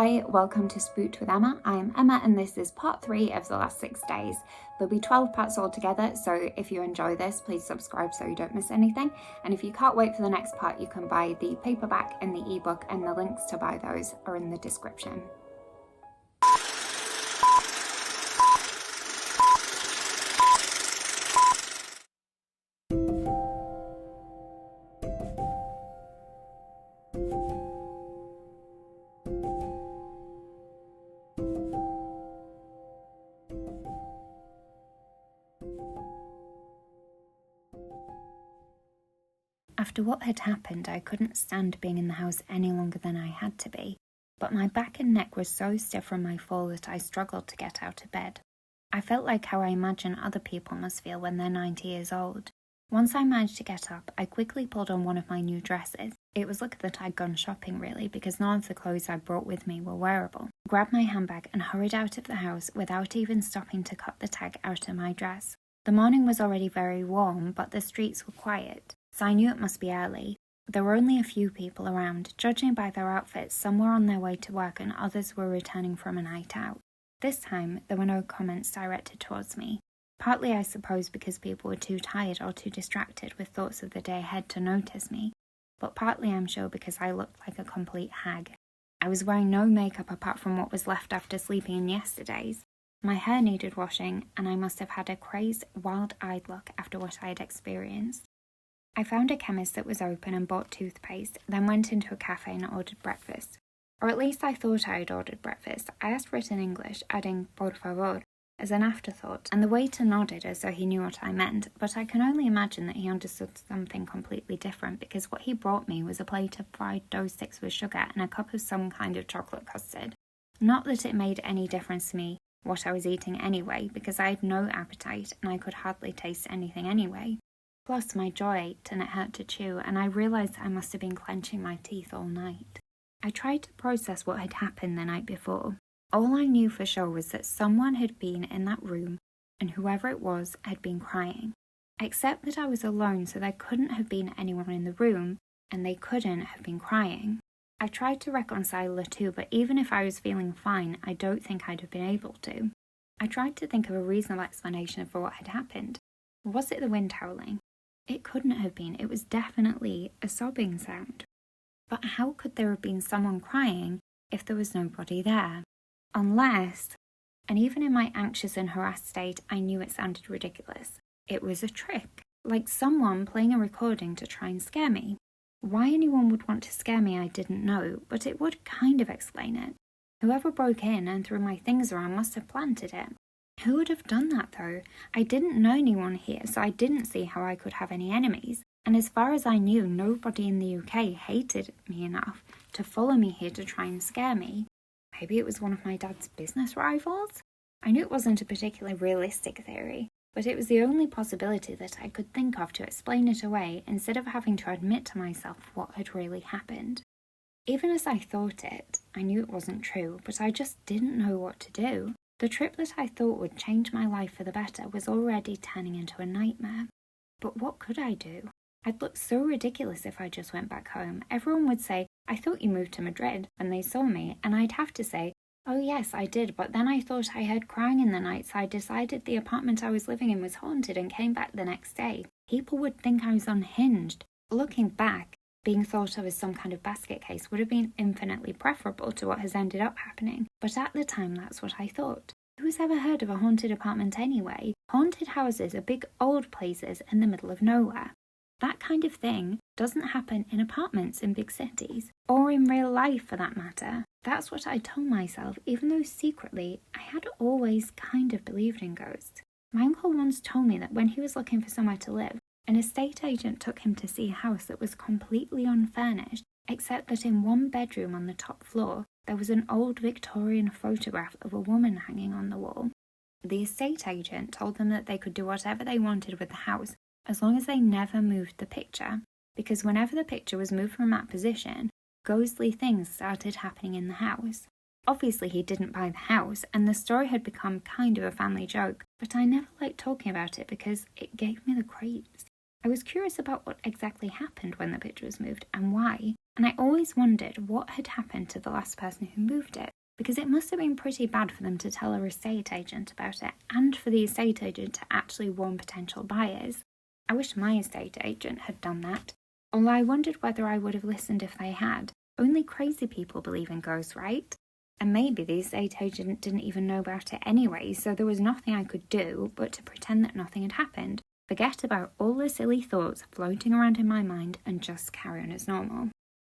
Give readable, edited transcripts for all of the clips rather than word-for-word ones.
Hi, welcome to Spooked with Emma. I am Emma and this is part 3 of the last 6 days. There'll be 12 parts altogether, so if you enjoy this, please subscribe so you don't miss anything. And if you can't wait for the next part, you can buy the paperback and the ebook, and the links to buy those are in the description. After what had happened, I couldn't stand being in the house any longer than I had to be, but my back and neck were so stiff from my fall that I struggled to get out of bed. I felt like how I imagine other people must feel when they're 90 years old. Once I managed to get up, I quickly pulled on one of my new dresses. It was lucky that I'd gone shopping really, because none of the clothes I brought with me were wearable. Grabbed my handbag and hurried out of the house without even stopping to cut the tag out of my dress. The morning was already very warm, but the streets were quiet, so I knew it must be early. There were only a few people around. Judging by their outfits, some were on their way to work and others were returning from a night out. This time, there were no comments directed towards me. Partly, I suppose, because people were too tired or too distracted with thoughts of the day ahead to notice me, but partly, I'm sure, because I looked like a complete hag. I was wearing no makeup apart from what was left after sleeping in yesterday's. My hair needed washing, and I must have had a crazed, wild-eyed look after what I had experienced. I found a chemist that was open and bought toothpaste, then went into a cafe and ordered breakfast. Or at least I thought I had ordered breakfast. I asked for it in English, adding por favor as an afterthought, and the waiter nodded as though he knew what I meant, but I can only imagine that he understood something completely different, because what he brought me was a plate of fried dough sticks with sugar and a cup of some kind of chocolate custard. Not that it made any difference to me what I was eating anyway, because I had no appetite and I could hardly taste anything anyway. Plus, my jaw ached and it hurt to chew, and I realised I must have been clenching my teeth all night. I tried to process what had happened the night before. All I knew for sure was that someone had been in that room, and whoever it was had been crying. Except that I was alone, so there couldn't have been anyone in the room, and they couldn't have been crying. I tried to reconcile the two, but even if I was feeling fine, I don't think I'd have been able to. I tried to think of a reasonable explanation for what had happened. Was it the wind howling? It couldn't have been. It was definitely a sobbing sound. But how could there have been someone crying if there was nobody there? Unless, and even in my anxious and harassed state, I knew it sounded ridiculous. It was a trick, like someone playing a recording to try and scare me. Why anyone would want to scare me I didn't know, but it would kind of explain it. Whoever broke in and threw my things around must have planted it. Who would have done that though? I didn't know anyone here, so I didn't see how I could have any enemies. And as far as I knew, nobody in the UK hated me enough to follow me here to try and scare me. Maybe it was one of my dad's business rivals? I knew it wasn't a particularly realistic theory, but it was the only possibility that I could think of to explain it away instead of having to admit to myself what had really happened. Even as I thought it, I knew it wasn't true, but I just didn't know what to do. The trip that I thought would change my life for the better was already turning into a nightmare. But what could I do? I'd look so ridiculous if I just went back home. Everyone would say, "I thought you moved to Madrid," when they saw me, and I'd have to say, "Oh yes, I did, but then I thought I heard crying in the night, so I decided the apartment I was living in was haunted and came back the next day." People would think I was unhinged. Looking back, being thought of as some kind of basket case would have been infinitely preferable to what has ended up happening, but at the time that's what I thought. Who's ever heard of a haunted apartment anyway? Haunted houses are big old places in the middle of nowhere. That kind of thing doesn't happen in apartments in big cities, or in real life for that matter. That's what I told myself, even though secretly I had always kind of believed in ghosts. My uncle once told me that when he was looking for somewhere to live, an estate agent took him to see a house that was completely unfurnished, except that in one bedroom on the top floor, there was an old Victorian photograph of a woman hanging on the wall. The estate agent told them that they could do whatever they wanted with the house, as long as they never moved the picture, because whenever the picture was moved from that position, ghostly things started happening in the house. Obviously he didn't buy the house, and the story had become kind of a family joke, but I never liked talking about it because it gave me the creeps. I was curious about what exactly happened when the picture was moved and why, and I always wondered what had happened to the last person who moved it, because it must have been pretty bad for them to tell a estate agent about it, and for the estate agent to actually warn potential buyers. I wish my estate agent had done that, although I wondered whether I would have listened if they had. Only crazy people believe in ghosts, right? And maybe the estate agent didn't even know about it anyway, so there was nothing I could do but to pretend that nothing had happened, forget about all the silly thoughts floating around in my mind, and just carry on as normal.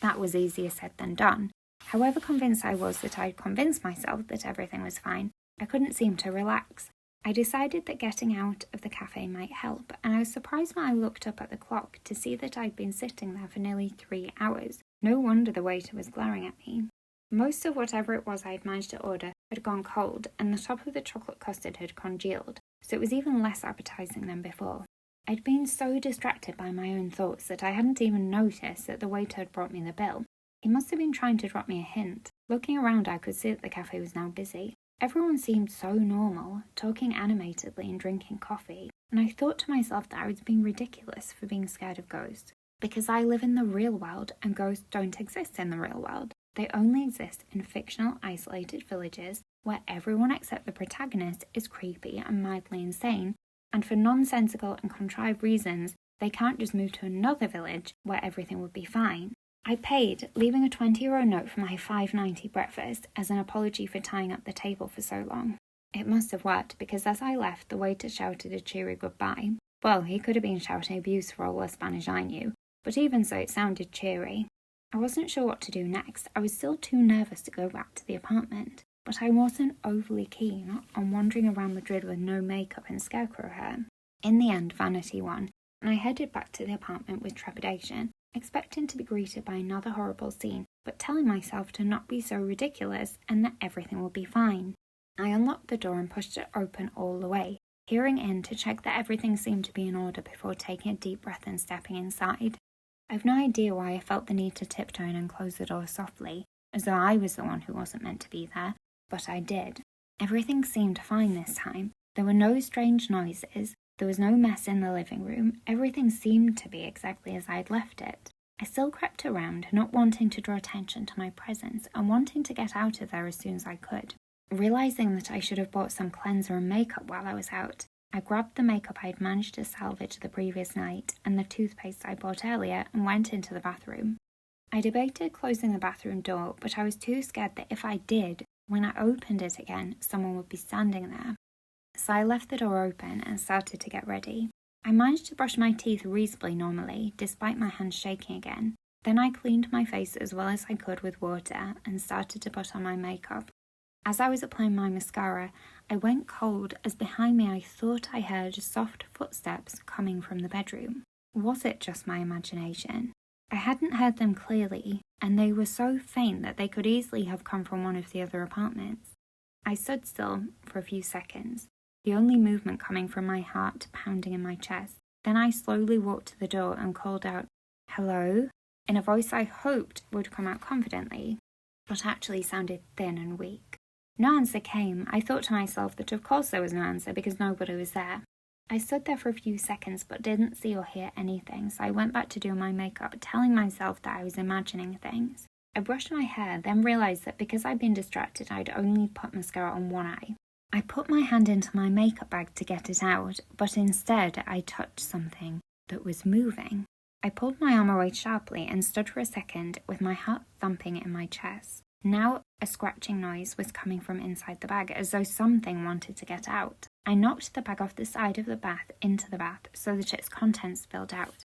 That was easier said than done. However convinced I was that I'd convinced myself that everything was fine, I couldn't seem to relax. I decided that getting out of the cafe might help, and I was surprised when I looked up at the clock to see that I'd been sitting there for nearly 3 hours. No wonder the waiter was glaring at me. Most of whatever it was I had managed to order had gone cold, and the top of the chocolate custard had congealed, so it was even less appetizing than before. I'd been so distracted by my own thoughts that I hadn't even noticed that the waiter had brought me the bill. He must have been trying to drop me a hint. Looking around, I could see that the cafe was now busy. Everyone seemed so normal, talking animatedly and drinking coffee, and I thought to myself that I was being ridiculous for being scared of ghosts, because I live in the real world and ghosts don't exist in the real world. They only exist in fictional, isolated villages where everyone except the protagonist is creepy and mildly insane, and for nonsensical and contrived reasons, they can't just move to another village where everything would be fine. I paid, leaving a €20 note for my $5.90 breakfast as an apology for tying up the table for so long. It must have worked, because as I left, the waiter shouted a cheery goodbye. Well, he could have been shouting abuse for all the Spanish I knew, but even so it sounded cheery. I wasn't sure what to do next. I was still too nervous to go back to the apartment, but I wasn't overly keen on wandering around Madrid with no makeup and scarecrow hair. In the end, vanity won, and I headed back to the apartment with trepidation, expecting to be greeted by another horrible scene, but telling myself to not be so ridiculous and that everything would be fine. I unlocked the door and pushed it open all the way, peering in to check that everything seemed to be in order before taking a deep breath and stepping inside. I've no idea why I felt the need to tiptoe in and close the door softly, as though I was the one who wasn't meant to be there, but I did. Everything seemed fine this time. There were no strange noises. There was no mess in the living room. Everything seemed to be exactly as I'd left it. I still crept around, not wanting to draw attention to my presence and wanting to get out of there as soon as I could. Realising that I should have bought some cleanser and makeup while I was out, I grabbed the makeup I'd managed to salvage the previous night and the toothpaste I bought earlier and went into the bathroom. I debated closing the bathroom door, but I was too scared that if I did, when I opened it again, someone would be standing there. So I left the door open and started to get ready. I managed to brush my teeth reasonably normally, despite my hands shaking again. Then I cleaned my face as well as I could with water and started to put on my makeup. As I was applying my mascara, I went cold as behind me I thought I heard soft footsteps coming from the bedroom. Was it just my imagination? I hadn't heard them clearly, and they were so faint that they could easily have come from one of the other apartments. I stood still for a few seconds, the only movement coming from my heart pounding in my chest. Then I slowly walked to the door and called out, "Hello?" in a voice I hoped would come out confidently, but actually sounded thin and weak. No answer came. I thought to myself that of course there was no answer because nobody was there. I stood there for a few seconds but didn't see or hear anything, so I went back to doing my makeup, telling myself that I was imagining things. I brushed my hair, then realised that because I'd been distracted I'd only put mascara on one eye. I put my hand into my makeup bag to get it out, but instead I touched something that was moving. I pulled my arm away sharply and stood for a second with my heart thumping in my chest. Now a scratching noise was coming from inside the bag, as though something wanted to get out. I knocked the bag off the side of the bath into the bath so that its contents spilled out.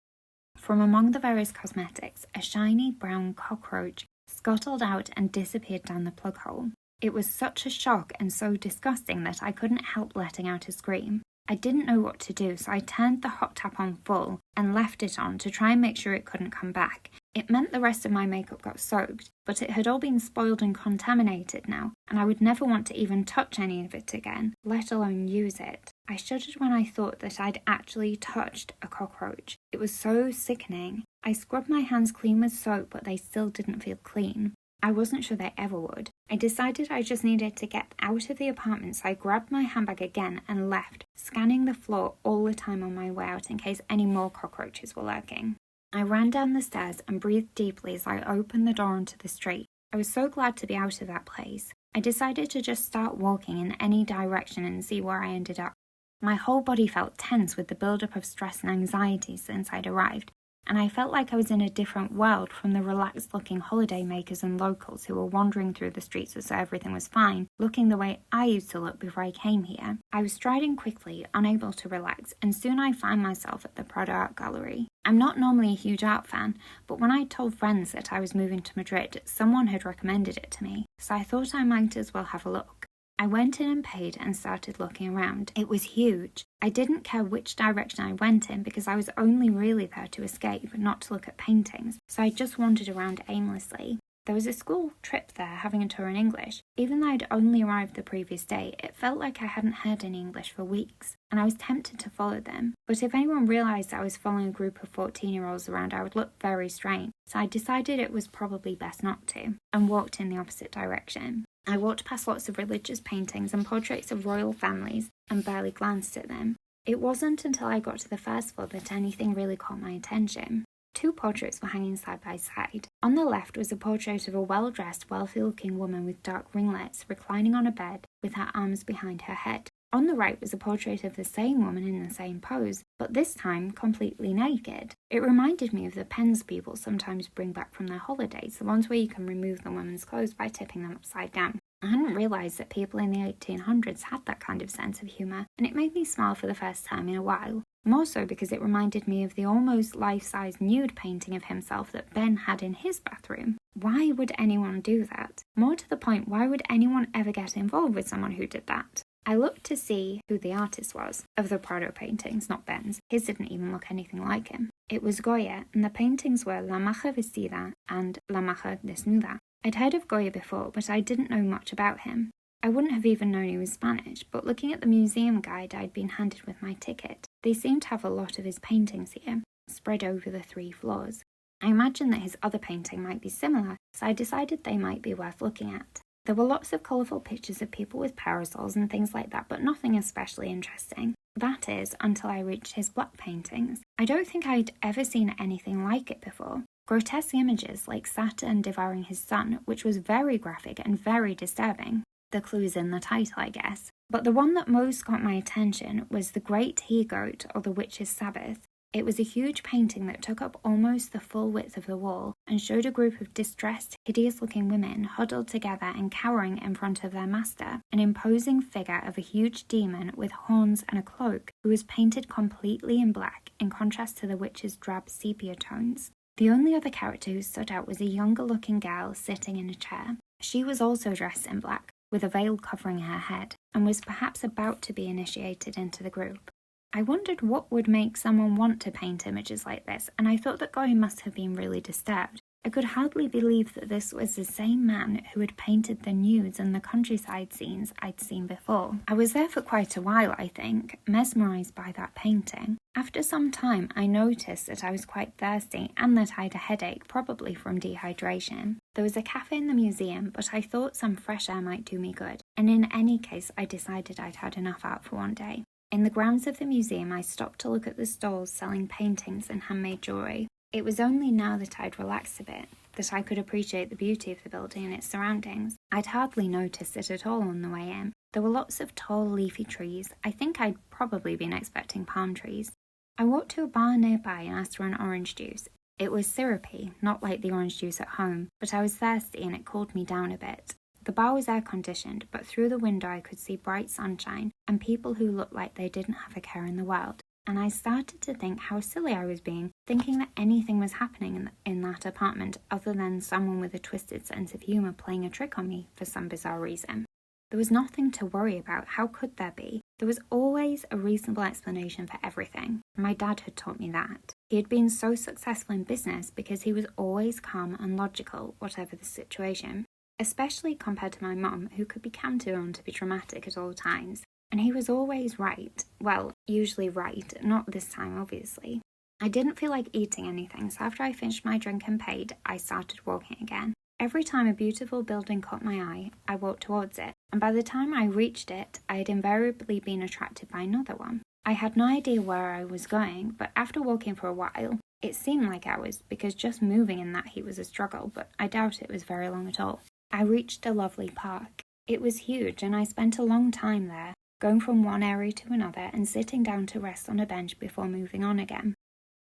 From among the various cosmetics, a shiny brown cockroach scuttled out and disappeared down the plug hole. It was such a shock and so disgusting that I couldn't help letting out a scream. I didn't know what to do, so I turned the hot tap on full and left it on to try and make sure it couldn't come back. It meant the rest of my makeup got soaked, but it had all been spoiled and contaminated now, and I would never want to even touch any of it again, let alone use it. I shuddered when I thought that I'd actually touched a cockroach. It was so sickening. I scrubbed my hands clean with soap, but they still didn't feel clean. I wasn't sure they ever would. I decided I just needed to get out of the apartment, so I grabbed my handbag again and left, scanning the floor all the time on my way out in case any more cockroaches were lurking. I ran down the stairs and breathed deeply as I opened the door onto the street. I was so glad to be out of that place. I decided to just start walking in any direction and see where I ended up. My whole body felt tense with the build-up of stress and anxiety since I'd arrived, and I felt like I was in a different world from the relaxed-looking holidaymakers and locals who were wandering through the streets as though everything was fine, looking the way I used to look before I came here. I was striding quickly, unable to relax, and soon I found myself at the Prado Art Gallery. I'm not normally a huge art fan, but when I told friends that I was moving to Madrid, someone had recommended it to me, so I thought I might as well have a look. I went in and paid and started looking around. It was huge. I didn't care which direction I went in because I was only really there to escape, not to look at paintings, so I just wandered around aimlessly. There was a school trip there having a tour in English. Even though I'd only arrived the previous day, it felt like I hadn't heard any English for weeks, and I was tempted to follow them. But if anyone realised I was following a group of 14-year-olds around, I would look very strange, so I decided it was probably best not to, and walked in the opposite direction. I walked past lots of religious paintings and portraits of royal families and barely glanced at them. It wasn't until I got to the first floor that anything really caught my attention. 2 portraits were hanging side by side. On the left was a portrait of a well-dressed, wealthy-looking woman with dark ringlets reclining on a bed with her arms behind her head. On the right was a portrait of the same woman in the same pose, but this time completely naked. It reminded me of the pens people sometimes bring back from their holidays, the ones where you can remove the woman's clothes by tipping them upside down. I hadn't realised that people in the 1800s had that kind of sense of humour, and it made me smile for the first time in a while. More so because it reminded me of the almost life-size nude painting of himself that Ben had in his bathroom. Why would anyone do that? More to the point, why would anyone ever get involved with someone who did that? I looked to see who the artist was of the Prado paintings, not Ben's. His didn't even look anything like him. It was Goya, and the paintings were La Maja Vestida and La Maja Desnuda. I'd heard of Goya before, but I didn't know much about him. I wouldn't have even known he was Spanish, but looking at the museum guide I'd been handed with my ticket, they seemed to have a lot of his paintings here, spread over the 3 floors. I imagined that his other painting might be similar, so I decided they might be worth looking at. There were lots of colourful pictures of people with parasols and things like that, but nothing especially interesting. That is, until I reached his black paintings. I don't think I'd ever seen anything like it before. Grotesque images like Saturn devouring his son, which was very graphic and very disturbing. The clue's in the title, I guess. But the one that most got my attention was The Great He-Goat, or The Witch's Sabbath. It was a huge painting that took up almost the full width of the wall and showed a group of distressed, hideous-looking women huddled together and cowering in front of their master, an imposing figure of a huge demon with horns and a cloak who was painted completely in black in contrast to the witch's drab sepia tones. The only other character who stood out was a younger-looking girl sitting in a chair. She was also dressed in black, with a veil covering her head, and was perhaps about to be initiated into the group. I wondered what would make someone want to paint images like this, and I thought that Goya must have been really disturbed. I could hardly believe that this was the same man who had painted the nudes and the countryside scenes I'd seen before. I was there for quite a while, I think, mesmerised by that painting. After some time, I noticed that I was quite thirsty and that I had a headache, probably from dehydration. There was a cafe in the museum, but I thought some fresh air might do me good, and in any case, I decided I'd had enough out for one day. In the grounds of the museum, I stopped to look at the stalls selling paintings and handmade jewellery. It was only now that I'd relaxed a bit that I could appreciate the beauty of the building and its surroundings. I'd hardly noticed it at all on the way in. There were lots of tall, leafy trees. I think I'd probably been expecting palm trees. I walked to a bar nearby and asked for an orange juice. It was syrupy, not like the orange juice at home, but I was thirsty and it cooled me down a bit. The bar was air-conditioned, but through the window I could see bright sunshine and people who looked like they didn't have a care in the world. And I started to think how silly I was being, thinking that anything was happening in that apartment other than someone with a twisted sense of humour playing a trick on me for some bizarre reason. There was nothing to worry about. How could there be? There was always a reasonable explanation for everything. My dad had taught me that. He had been so successful in business because he was always calm and logical, whatever the situation. Especially compared to my mum, who could be counted on to be dramatic at all times. And he was always right. Well, usually right, not this time obviously. I didn't feel like eating anything, so after I finished my drink and paid, I started walking again. Every time a beautiful building caught my eye, I walked towards it, and by the time I reached it, I had invariably been attracted by another one. I had no idea where I was going, but after walking for a while, it seemed like hours because just moving in that heat was a struggle, but I doubt it was very long at all. I reached a lovely park. It was huge and I spent a long time there, going from one area to another and sitting down to rest on a bench before moving on again.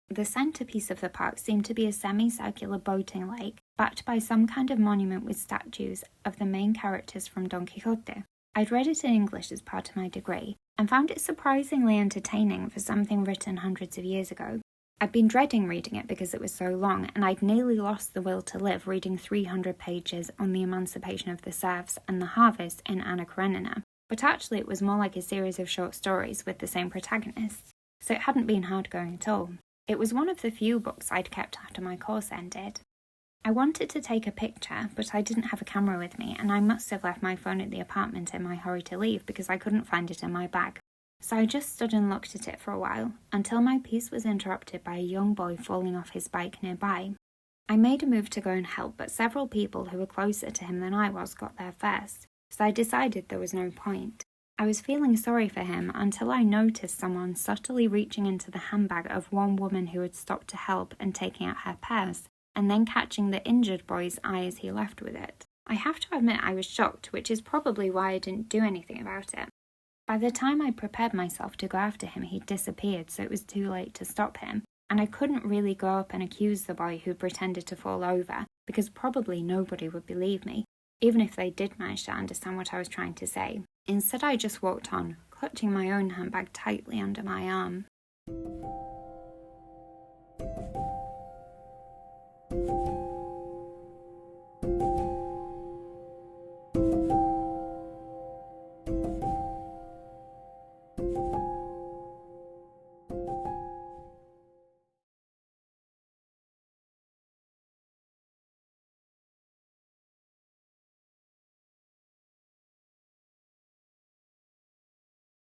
The centrepiece of the park seemed to be a semicircular boating lake, backed by some kind of monument with statues of the main characters from Don Quixote. I'd read it in English as part of my degree, and found it surprisingly entertaining for something written hundreds of years ago. I'd been dreading reading it because it was so long, and I'd nearly lost the will to live reading 300 pages on the emancipation of the serfs and the harvest in Anna Karenina, but actually it was more like a series of short stories with the same protagonists, so it hadn't been hard going at all. It was one of the few books I'd kept after my course ended. I wanted to take a picture, but I didn't have a camera with me, and I must have left my phone at the apartment in my hurry to leave because I couldn't find it in my bag. So I just stood and looked at it for a while, until my peace was interrupted by a young boy falling off his bike nearby. I made a move to go and help, but several people who were closer to him than I was got there first, so I decided there was no point. I was feeling sorry for him until I noticed someone subtly reaching into the handbag of one woman who had stopped to help and taking out her purse, and then catching the injured boy's eye as he left with it. I have to admit I was shocked, which is probably why I didn't do anything about it. By the time I prepared myself to go after him, he'd disappeared, so it was too late to stop him, and I couldn't really go up and accuse the boy who pretended to fall over, because probably nobody would believe me, even if they did manage to understand what I was trying to say. Instead, I just walked on, clutching my own handbag tightly under my arm.